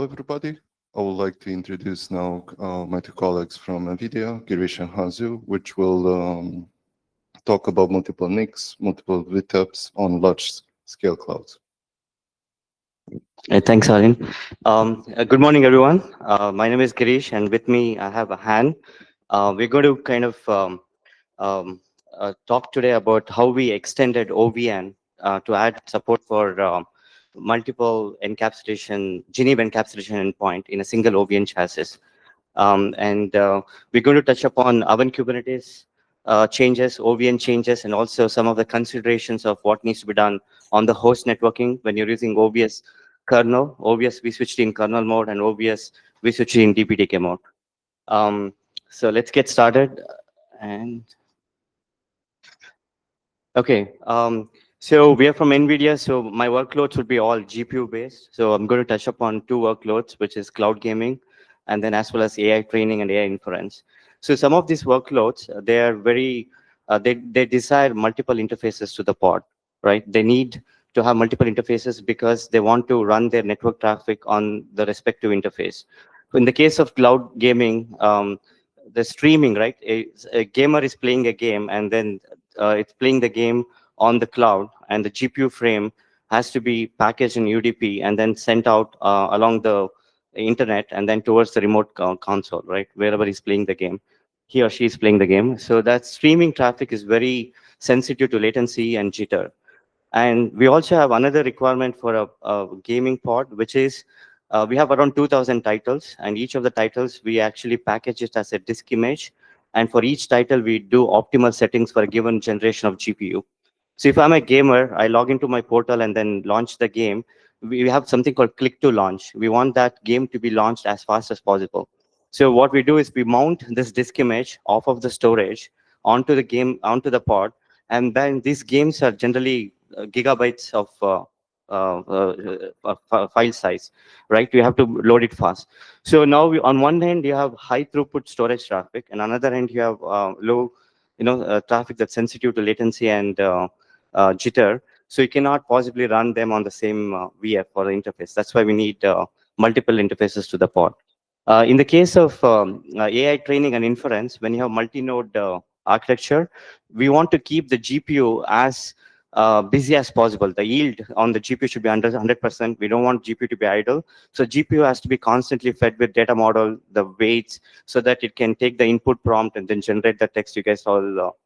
everybody. I would like to introduce now my two colleagues from NVIDIA, Girish and Hansu, which will talk about multiple NICs, multiple VTEPs on large-scale clouds. Thanks, Arun. Good morning, everyone. My name is Girish, and with me, I have a Han. We're going to kind of talk today about how we extended OVN to add support for multiple encapsulation, Geneva encapsulation endpoint in a single OVN chassis. We're going to touch upon Oven Kubernetes changes, OVN changes, and also some of the considerations of what needs to be done on the host networking when you're using OVS kernel, OVS vSwitch in kernel mode, and OVS vSwitch in DPDK mode. So let's get started. And okay, so we are from NVIDIA, so my workloads would be all GPU based. So I'm going to touch upon two workloads, which is cloud gaming, and then as well as AI training and AI inference. So some of these workloads, they are very, they desire multiple interfaces to the pod, right? They need to have multiple interfaces because they want to run their network traffic on the respective interface. In the case of cloud gaming, the streaming, right? A gamer is playing a game, and then it's playing the game on the cloud, and the GPU frame has to be packaged in UDP and then sent out along the internet and then towards the remote console, right? Wherever he's playing the game, he or she is playing the game. So that streaming traffic is very sensitive to latency and jitter. And we also have another requirement for a gaming pod, which is we have around 2,000 titles, and each of the titles, we actually package it as a disk image. And for each title, we do optimal settings for a given generation of GPU. So if I'm a gamer, I log into my portal and then launch the game. We have something called click to launch. We want that game to be launched as fast as possible. So what we do is we mount this disk image off of the storage onto the game, onto the pod. And then these games are generally gigabytes of file size, right? You have to load it fast. So now on one hand, you have high throughput storage traffic, and on the other hand, you have low, traffic that's sensitive to latency and jitter. So you cannot possibly run them on the same VF or interface. That's why we need multiple interfaces to the pod. In the case of AI training and inference, when you have multi-node architecture, we want to keep the GPU as busy as possible. The yield on the GPU should be under 100%. We don't want GPU to be idle. So GPU has to be constantly fed with data model, the weights, so that it can take the input prompt and then generate the text you guys all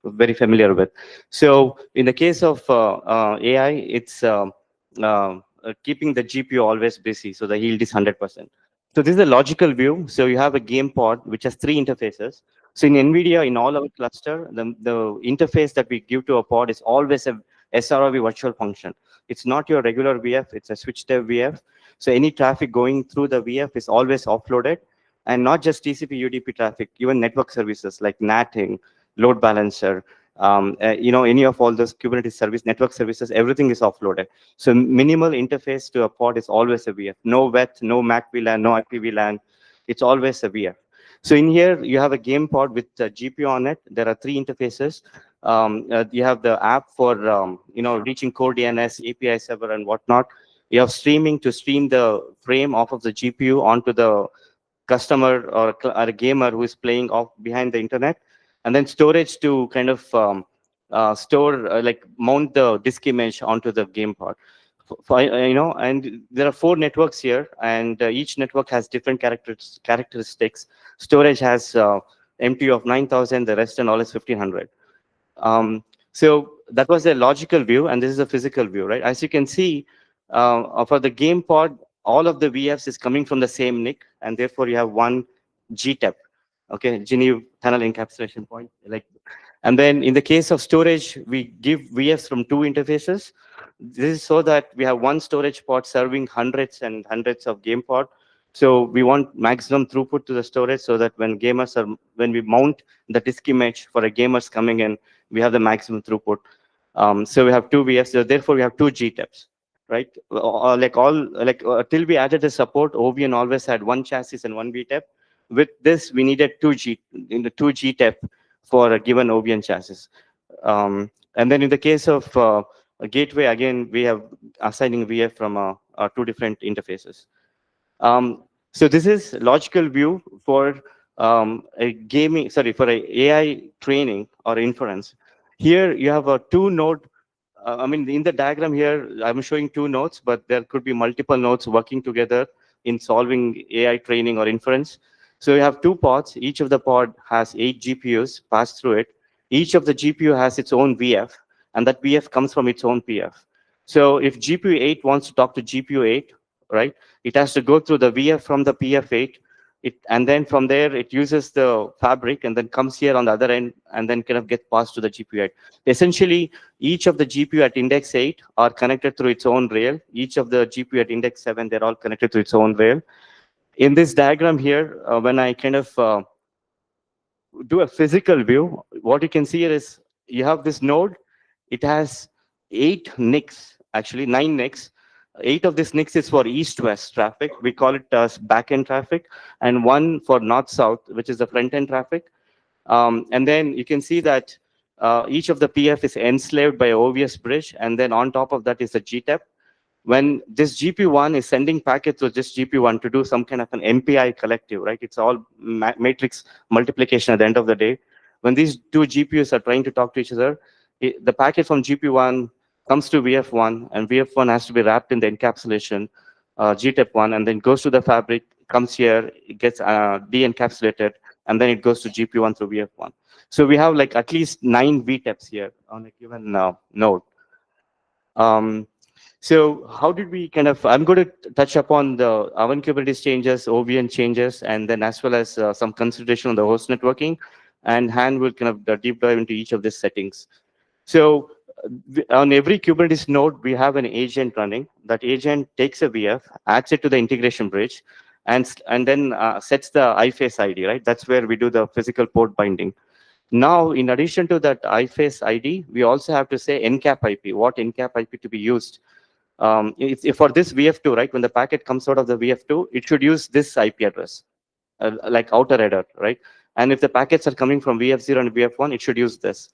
very familiar with. So in the case of AI, it's keeping the GPU always busy, so the yield is 100%. So this is a logical view. So you have a game pod, which has 3 interfaces. So in NVIDIA, in all our cluster, the interface that we give to a pod is always a SROV virtual function. It's not your regular VF, it's a switch dev VF. So any traffic going through the VF is always offloaded, and not just TCP UDP traffic, even network services like NATing, load balancer, any of all those Kubernetes service, network services, everything is offloaded. So minimal interface to a pod is always a VF. No WET, no MAC VLAN, no IP VLAN. It's always a VF. So in here, you have a game pod with GPU on it. There are 3 interfaces. You have the app for reaching core DNS, API server, and whatnot. You have streaming to stream the frame off of the GPU onto the customer or a gamer who is playing off behind the internet, and then storage to kind of store, like mount the disk image onto the game pod. And there are 4 networks here, and each network has different characteristics. Storage has MTU of 9,000, the rest and all is 1,500. So that was a logical view, and this is a physical view, right? As you can see, for the game pod, all of the VFs is coming from the same NIC, and therefore you have one GTEP, okay, Geneva tunnel encapsulation point. And then in the case of storage, we give VFs from 2 interfaces. This is so that we have one storage pod serving hundreds and hundreds of game pod. So we want maximum throughput to the storage, so that when we mount the disk image for a gamers coming in, we have the maximum throughput. So we have 2 VFs, so therefore we have 2 GTEPs, right? Till we added the support, OVN always had 1 chassis and 1 VTEP. With this, we needed 2 GTEP for a given OVN chassis. And then in the case of a gateway, again, we have assigning VF from 2 different interfaces. So this is logical view for for a AI training or inference. Here you have a two node. I mean, in the diagram here, I'm showing two nodes, but there could be multiple nodes working together in solving AI training or inference. So you have two pods. Each of the pod has 8 GPUs passed through it. Each of the GPU has its own VF, and that VF comes from its own PF. So if GPU 8 wants to talk to GPU 8, right, it has to go through the VF from the PF8, and then from there it uses the fabric and then comes here on the other end and then kind of get passed to the GPU8. Essentially, each of the GPU at index 8 are connected through its own rail. Each of the GPU at index 7, they're all connected to its own rail. In this diagram here, when I kind of do a physical view, what you can see here is you have this node. It has 8 NICs, actually 9 NICs. 8 of these NICs is for east-west traffic. We call it as back-end traffic, and one for north-south, which is the front-end traffic. And then you can see that each of the PF is enslaved by a OVS bridge, and then on top of that is a GTAP. When this GP1 is sending packets to this GP1 to do some kind of an MPI collective, right? It's all matrix multiplication at the end of the day. When these two GPUs are trying to talk to each other, the packet from GP1 comes to VF1, and VF1 has to be wrapped in the encapsulation, GTAP1, and then goes to the fabric, comes here, it gets de-encapsulated, and then it goes to GP1 through VF1. So we have like at least 9 VTAPs here on a given node. So how did we kind of, I'm going to touch upon the Avan Kubernetes changes, OVN changes, and then as well as some consideration on the host networking, and Han will kind of deep dive into each of these settings. So on every Kubernetes node, we have an agent running. That agent takes a VF, adds it to the integration bridge, and then sets the iFace ID, right? That's where we do the physical port binding. Now, in addition to that iFace ID, we also have to say encap IP, what encap IP to be used. If for this VF2, right, when the packet comes out of the VF2, it should use this IP address, like outer header, right? And if the packets are coming from VF0 and VF1, it should use this.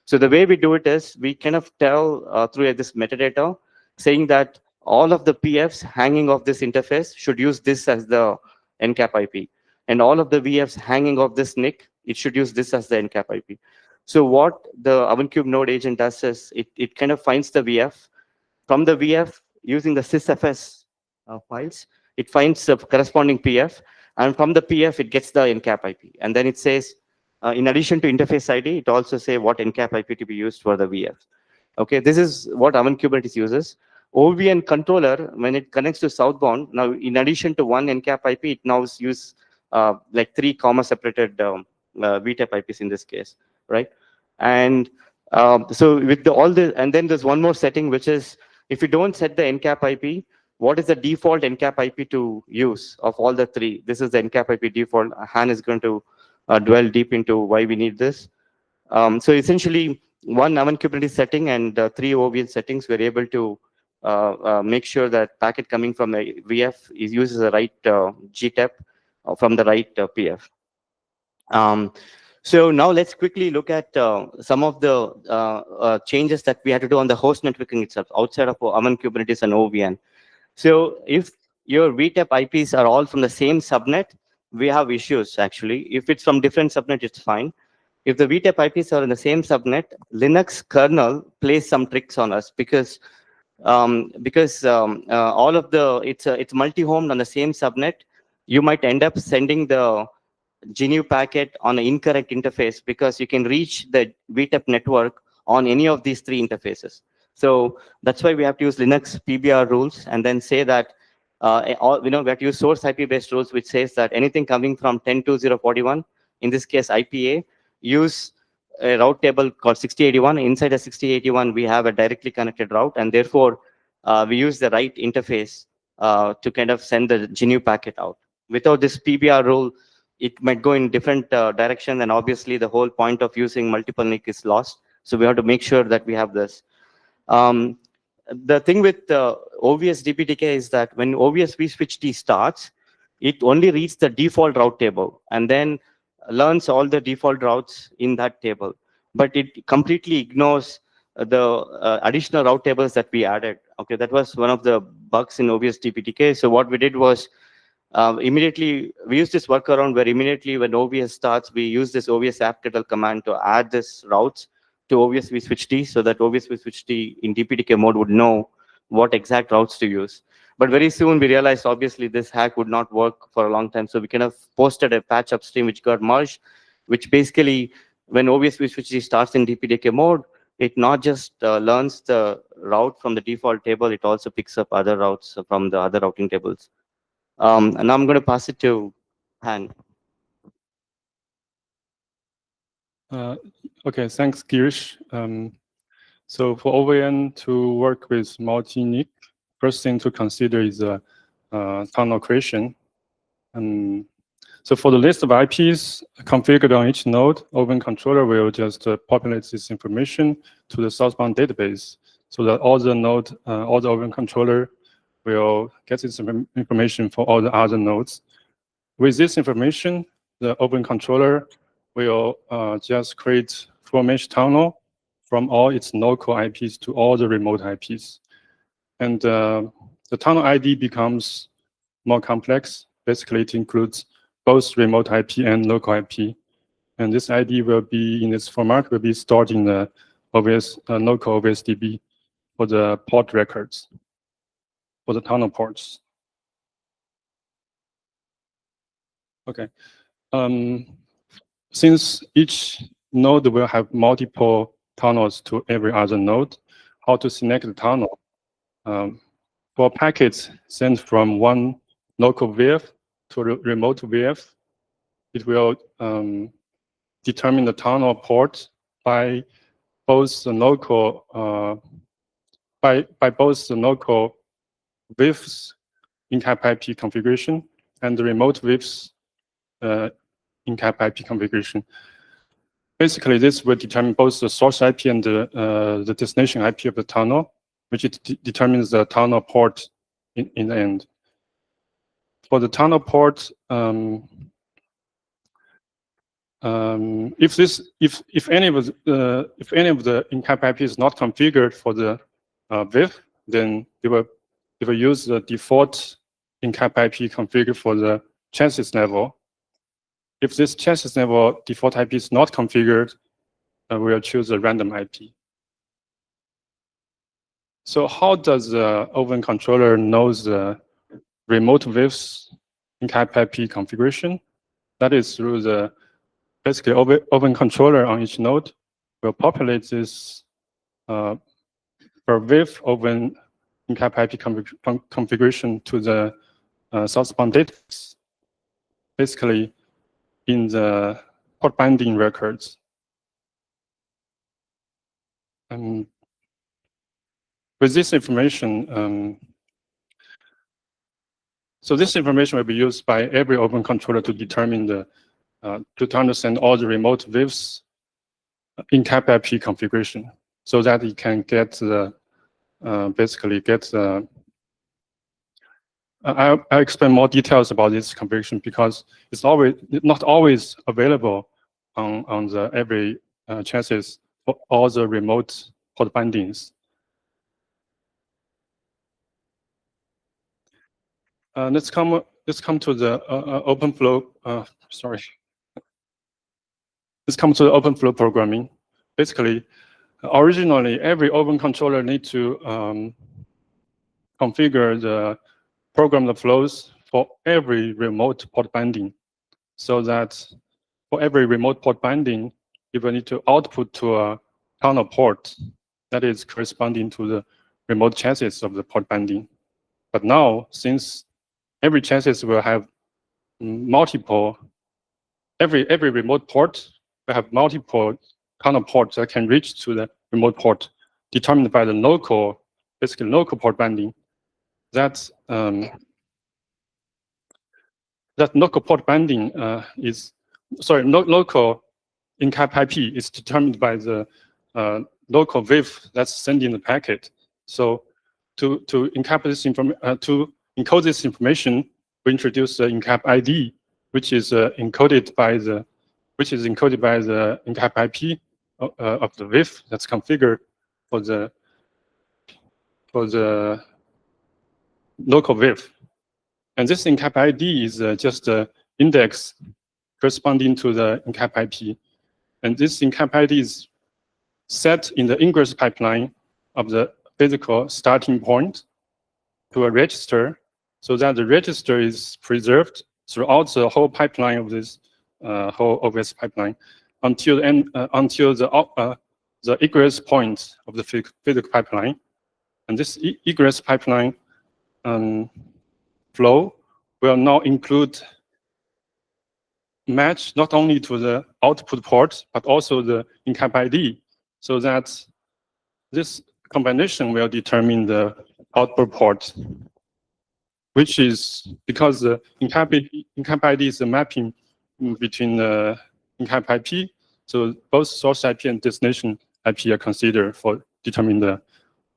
So the way we do it is we kind of tell through this metadata saying that all of the PFs hanging off this interface should use this as the encap IP. And all of the VFs hanging off this NIC, it should use this as the encap IP. So what the OvenCube node agent does is it kind of finds the VF. From the VF, using the sysfs files, it finds the corresponding PF. And from the PF, it gets the encap IP. And then it says, in addition to interface ID, it also say what encap IP to be used for the VF. Okay, this is what Avan Kubernetes uses. OVN controller, when it connects to southbound, now in addition to one encap IP, it now use like 3 comma separated VTAP IPs in this case, right? And so with and then there's one more setting, which is if you don't set the encap IP, what is the default encap IP to use of all the 3? This is the encap IP default. Han is going to dwell deep into why we need this. So essentially, one Avan Kubernetes setting and 3 OVN settings, we're able to make sure that packet coming from the VF uses the right GTAP from the right PF. So now let's quickly look at some of the changes that we had to do on the host networking itself, outside of Avan Kubernetes and OVN. So if your VTAP IPs are all from the same subnet, we have issues, actually. If it's from different subnet, it's fine. If the VTAP IPs are in the same subnet, Linux kernel plays some tricks on us because all of the, it's multi-homed on the same subnet. You might end up sending the GNU packet on an incorrect interface because you can reach the VTAP network on any of these 3 interfaces. So that's why we have to use Linux PBR rules and then say that, we have to use source IP-based rules, which says that anything coming from 10.20.41, in this case IPA, use a route table called 6081. Inside a 6081, we have a directly connected route, and therefore we use the right interface to kind of send the GNU packet out. Without this PBR rule, it might go in different direction, and obviously the whole point of using multiple NIC is lost. So we have to make sure that we have this. The thing with OVS DPTK is that when OVS vSwitch T starts, it only reads the default route table and then learns all the default routes in that table. But it completely ignores the additional route tables that we added. Okay, that was one of the bugs in OVS DPTK. So what we did was immediately we use this workaround where immediately when OVS starts, we use this OVS apt command to add this routes to OVS vSwitch T, so that OVS vSwitch T in DPDK mode would know what exact routes to use. But very soon we realized obviously this hack would not work for a long time, so we kind of posted a patch upstream which got merged, which basically when OVS vSwitch T starts in DPDK mode, it not just learns the route from the default table, it also picks up other routes from the other routing tables. And I'm going to pass it to Han. Okay, thanks, Girish. So for OVN to work with multi-NIC, first thing to consider is tunnel creation. So for the list of IPs configured on each node, Open Controller will just populate this information to the southbound database, so that all the Open Controller will get this information for all the other nodes. With this information, the Open Controller will just create full mesh tunnel from all its local IPs to all the remote IPs. And the tunnel ID becomes more complex. Basically, it includes both remote IP and local IP. And this ID will be, in this format, will be stored in the local OVSDB for the port records, for the tunnel ports. Okay. Since each node will have multiple tunnels to every other node, how to select the tunnel? For packets sent from one local VF to remote VF, it will determine the tunnel port by both the local VIF's Encap IP configuration and the remote VIF's Encap IP configuration. Basically, this will determine both the source IP and the destination IP of the tunnel, which determines the tunnel port in the end. For the tunnel port, if any of the Encap IP is not configured for the VIF, then they will use the default Encap IP configured for the chassis level. If this chassis level default IP is not configured, we'll choose a random IP. So how does the Open Controller knows the remote VIF's Encap IP configuration? That is through the basically Open Controller on each node will populate this per VIF Open Encap IP configuration to the southbound database, basically in the port binding records. And with this information, so this information will be used by every Open Controller to determine to understand all the remote VIFs Encap IP configuration, so that it can get the basically get the. I'll explain more details about this configuration because it's not always available on the every chassis for all the remote port bindings. Let's come to the OpenFlow. Sorry. Let's come to the OpenFlow programming. Basically, originally every Open Controller needs to configure the program the flows for every remote port binding, so that for every remote port binding, you will need to output to a tunnel port that is corresponding to the remote chassis of the port binding. But now, since every chassis will have multiple, every remote port will have multiple tunnel ports that can reach to the remote port, determined by the local, basically local port binding. That local port binding local Encap IP is determined by the local VIF that's sending the packet. So to encap this to encode this information, we introduce the Encap ID, which is encoded by the Encap IP of the VIF that's configured for the local VIF. And this encap ID is just the index corresponding to the encap IP. And this encap ID is set in the ingress pipeline of the physical starting point to a register, so that the register is preserved throughout the whole pipeline of this whole OS pipeline until the egress point of the physical pipeline. And this egress pipeline flow will now include match not only to the output port, but also the encap ID, so that this combination will determine the output port, which is because the encap ID is a mapping between the encap IP, so both source IP and destination IP are considered for determining the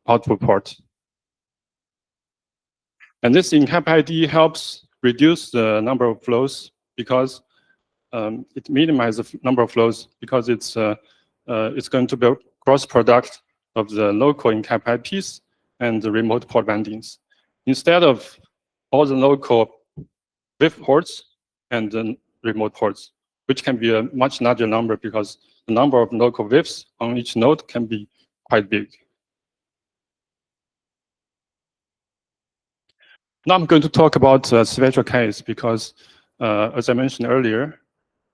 output port. And this encap ID helps reduce the number of flows because it minimizes the number of flows because it's going to be a cross product of the local encap IPs and the remote port bandings. Instead of all the local WIF ports and the remote ports, which can be a much larger number because the number of local WIFs on each node can be quite big. Now I'm going to talk about a special case because, as I mentioned earlier,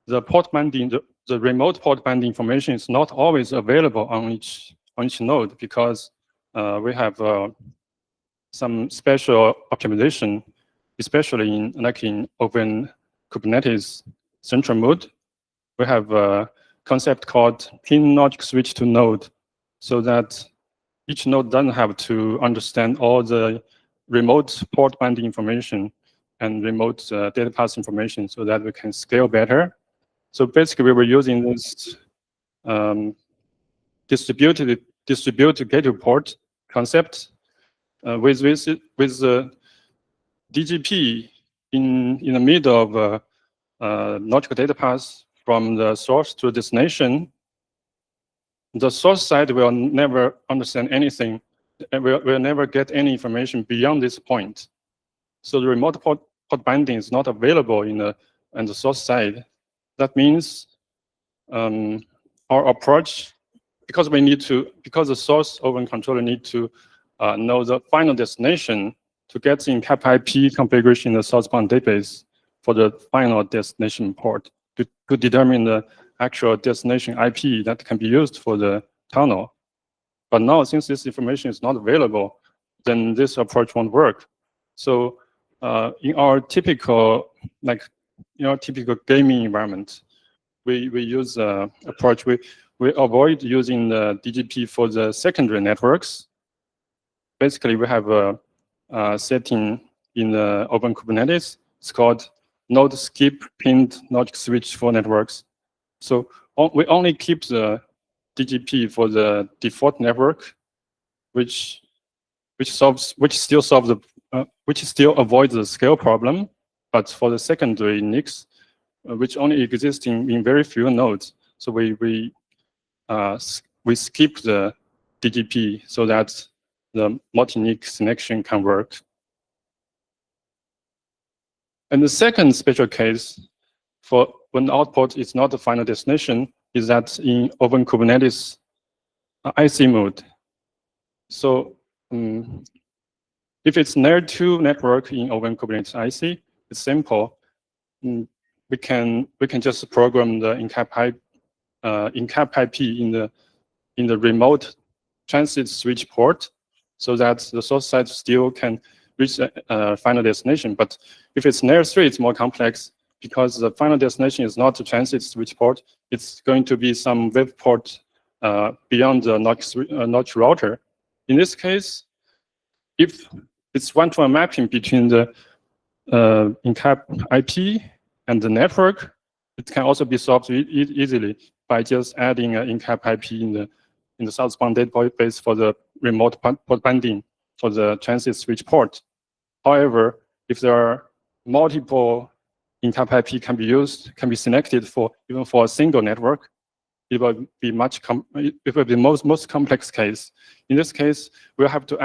the port banding, the remote port banding information is not always available on each node because we have some special optimization, especially in Open Kubernetes central mode. We have a concept called pin logic switch to node, so that each node doesn't have to understand all the remote port banding information and remote data path information, so that we can scale better. So basically, we were using this distributed gateway port concept with the DGP in the middle of logical data path from the source to the destination. The source side will never understand anything. Will never get any information beyond this point. So the remote port banding is not available on the source side. That means our approach, because the source open controller need to know the final destination to get the encap IP configuration in the sourcebound database for the final destination port to determine the actual destination IP that can be used for the tunnel. But now, since this information is not available, then this approach won't work. So in our typical gaming environment, we use approach. We avoid using the DGP for the secondary networks. Basically, we have a setting in the Open Kubernetes. It's called node skip pinned logic switch for networks. So we only keep the DGP for the default network, which still avoids the scale problem, but for the secondary NICs, which only exist in very few nodes. So we skip the DGP so that the multi-NIC connection can work. And the second special case for when the output is not the final destination is that in Open Kubernetes IC mode. So if it's layer 2 network in Open Kubernetes IC, it's simple. We can just program the encap IP in the remote transit switch port, so that the source side still can reach the final destination. But if it's layer 3, it's more complex because the final destination is not the transit switch port. It's going to be some web port beyond the notch router. In this case, if it's one-to-one mapping between the encap IP and the network, it can also be solved easily by just adding an encap IP in the southbound database for the remote port banding for the transit switch port. However, if there are multiple encap IP can be selected for even for a single network, it will be the most complex case. In this case, we'll have to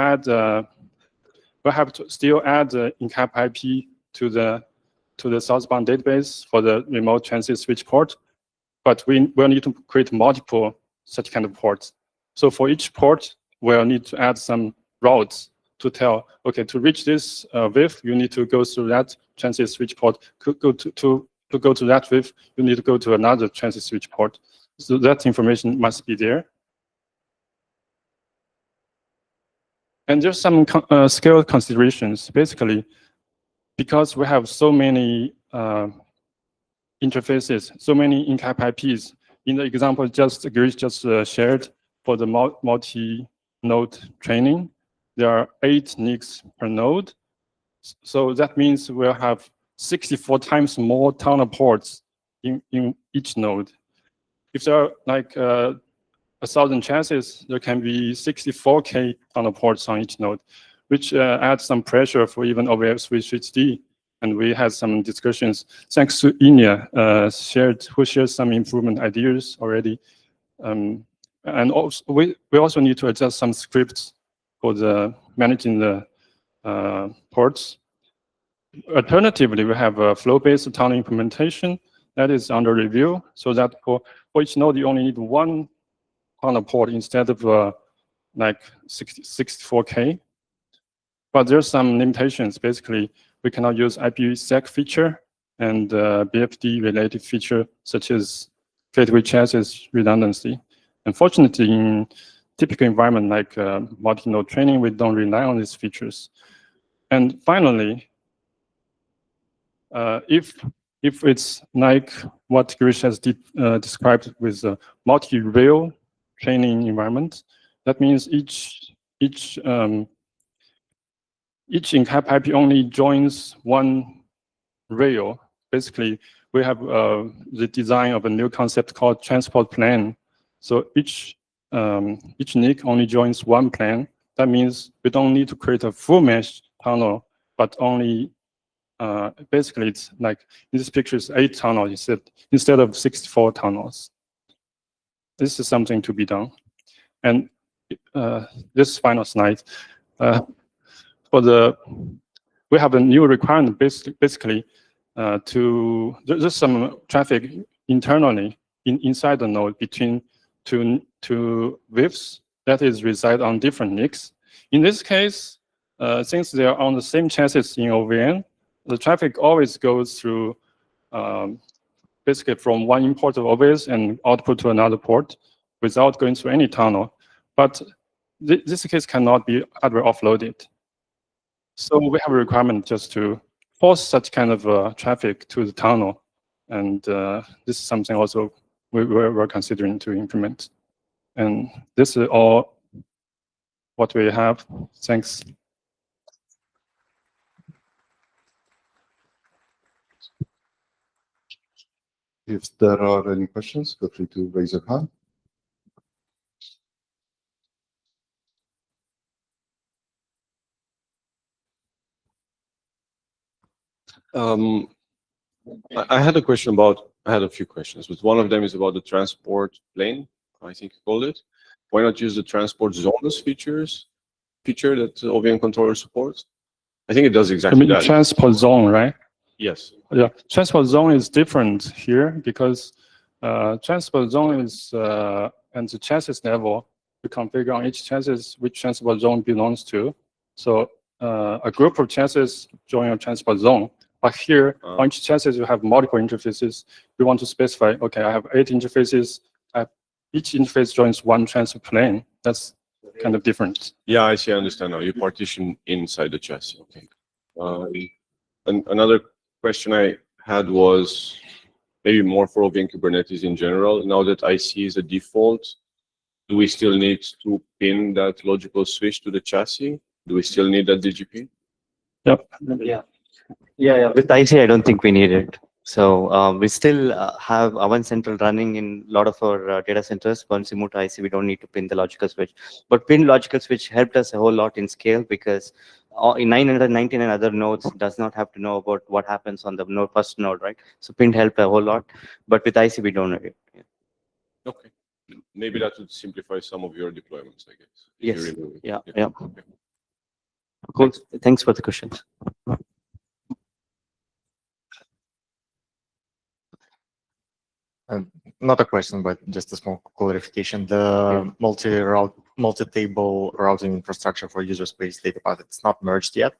still add the encap IP to the southbound database for the remote transit switch port, but we will need to create multiple such kind of ports. So for each port, we'll need to add some routes to tell, okay, to reach this WIF, you need to go through that transit switch port. To go to that WIF, you need to go to another transit switch port. So that information must be there. And there's some scale considerations. Basically, because we have so many interfaces, so many Encap IPs. In the example Girish just shared for the multi-node training, there are 8 NICs per node. So that means we'll have 64 times more tunnel ports in each node. If there are like 1,000 chassis, there can be 64K tunnel ports on each node, which adds some pressure for even vSwitch HD. And we had some discussions. Thanks to Inya, who shared some improvement ideas already. And also, we also need to adjust some scripts for the managing the ports. Alternatively, we have a flow-based tunnel implementation that is under review, so that for each node, you only need 1 tunnel port instead of like 64K. But there's some limitations. Basically, we cannot use IPsec feature and BFD related feature such as gateway chassis redundancy. Unfortunately, in typical environment like multi-node training, we don't rely on these features. And finally, if it's like what Girish has described with a multi-rail training environment, that means each Encap IP only joins 1 rail. Basically, we have the design of a new concept called transport plane. So each NIC only joins 1 plane. That means we don't need to create a full mesh tunnel, but only basically it's like in this picture is 8 tunnels instead of 64 tunnels. This is something to be done. And this final slide. We have a new requirement basically there's some traffic internally inside the node between two WIFs that is reside on different NICs. In this case, since they are on the same chassis in OVN, the traffic always goes through basically from 1 import of OVS and output to another port without going through any tunnel. But this case cannot be hardware offloaded. So we have a requirement just to force such kind of traffic to the tunnel. And this is something also we're considering to implement. And this is all what we have. Thanks. If there are any questions, feel free to raise your hand. I had a question I had a few questions, but one of them is about the transport plane, I think you called it. Why not use the transport zones feature that OVN controller supports? I think it does exactly that. Transport zone, right? Yes. Yeah, transport zone is different here because transport zone is at the chassis level, you configure on each chassis which transport zone belongs to. So a group of chassis join a transport zone. But here, on each chassis, you have multiple interfaces. We want to specify, okay, I have 8 interfaces. Each interface joins 1 transport plane. That's kind of different. Yeah, I see. I understand now. You partition inside the chassis. Okay. And another question I had was maybe more for OVN Kubernetes in general. Now that IC is a default, do we still need to pin that logical switch to the chassis? Do we still need that DGP? Yep. Yeah. With IC, I don't think we need it. So we still have Avan Central running in a lot of our data centers. Once we move to IC, we don't need to pin the logical switch. But pin logical switch helped us a whole lot in scale because in 999 other nodes does not have to know about what happens on the first node, right? So pin helped a whole lot. But with IC, we don't need it. Yeah. Okay. Maybe that would simplify some of your deployments, I guess. Yes. Yeah. Okay. Cool. Thanks for the questions. Not a question, but just a small clarification. The multi-table routing infrastructure for user space data path, it's not merged yet,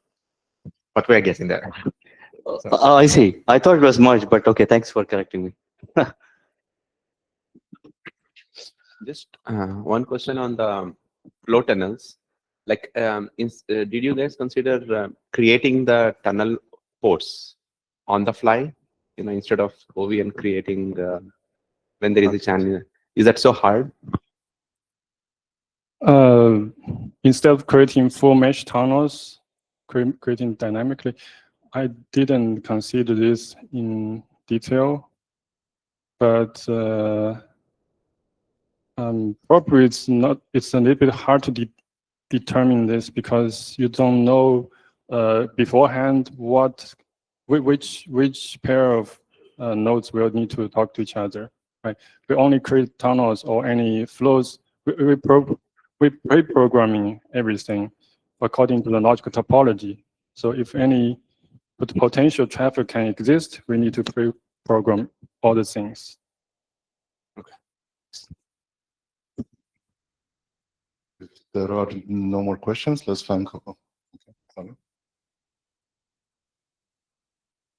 but we're getting there. I see. I thought it was merged, but okay, thanks for correcting me. Just one question on the flow tunnels. Like, did you guys consider creating the tunnel ports on the fly? Instead of OVN creating when there is a channel. Is that so hard? Instead of creating full mesh tunnels, creating dynamically, I didn't consider this in detail, but probably it's a little bit hard to determine this because you don't know beforehand which pair of nodes will need to talk to each other. Right? We only create tunnels or any flows. We pre-programming everything according to the logical topology. So if any potential traffic can exist, we need to pre-program all the things. If there are no more questions, let's thank